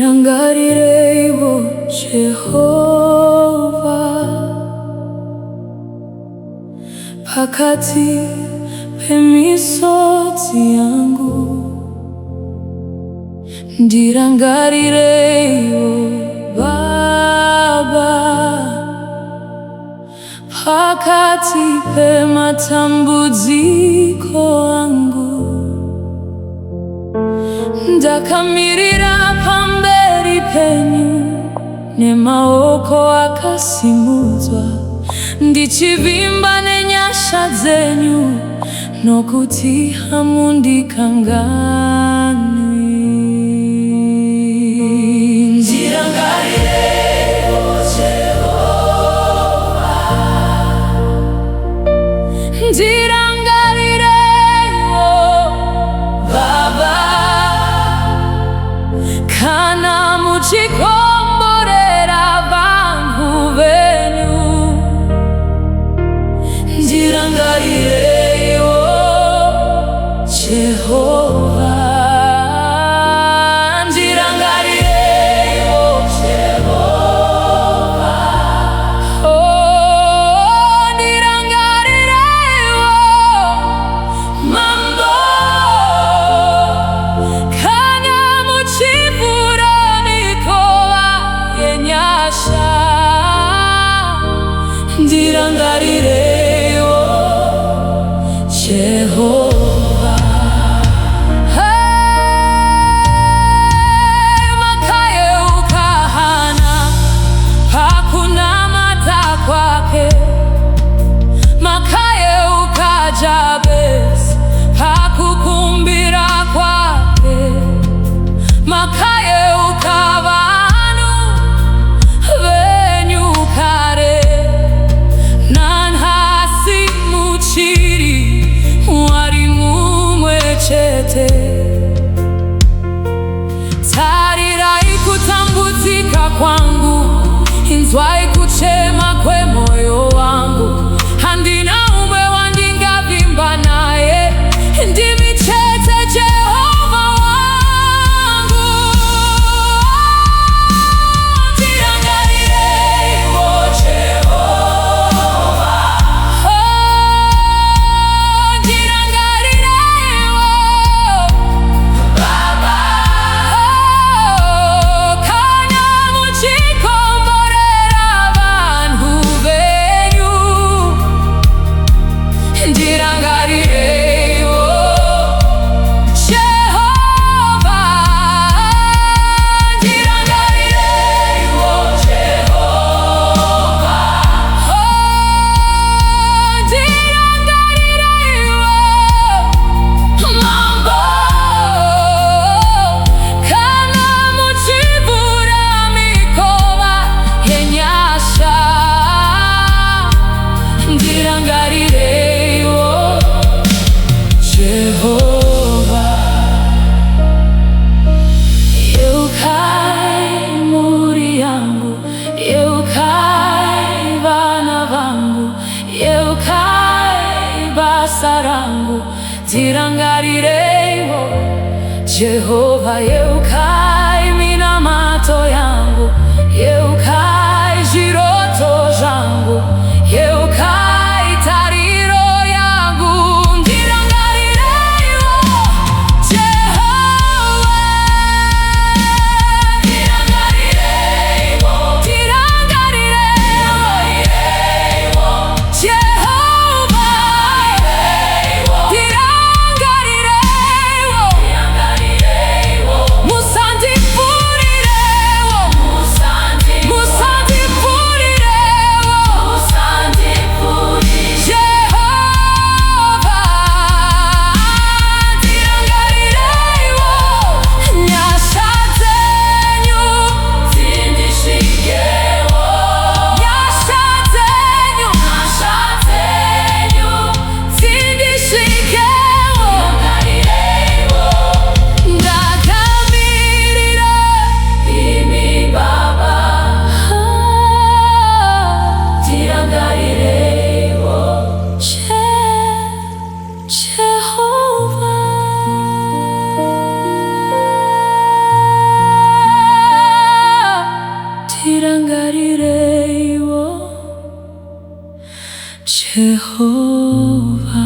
Nirangarirei Jehova pakati pemisotsi yangu. Nirangarirei Baba pakati pematambudziko angu. Ndakamirira pamberi penyu nemaoko akasimudzwa, ndichivimba nenyasha dzenyu, nokuti hamundikanganwi. Ndirangarirei Jehova, ndirangarirei Baba kana muchikomborera vanhu venyu. Ndirangarirei Jehova, ndirangarirei Jehova, ndirangarirei Mambo kana muchivura mikova yenyasha. Ndirangarirei Jehova, makaye ukahana pakunamata kwake, makaye ukajabes pakukumbira kwake, makaye ukavanu venyu kare, nanhasi muchiri mwari mumwe chete. Tarirai kutambudzika kwangu, inzwai kuchema kwemoyo wangu. Handina umwe wandingavimba naye, ndimi chete Jehova wangu. Ndirangarirei Jehova, ndirangarirei Baba kana muchikomborera vanhu venyu. Ndirangarirei Jehova, ndirangarirei Jehova, ndirangarirei Mambo kana muchivura mikova yenyasha. Ndirangarirei Jehova, yeukai mhuri yangu, yeukai vana vangu, yeukai basa rangu. Ndirangarirei Jehova, yeukai minamato yangu, yeukai zviroto zvangu, yeukai tariro yangu. Ndirangarirei Jehova, ndirangarirei Jehova, ndirangarirei Musandi Jehova.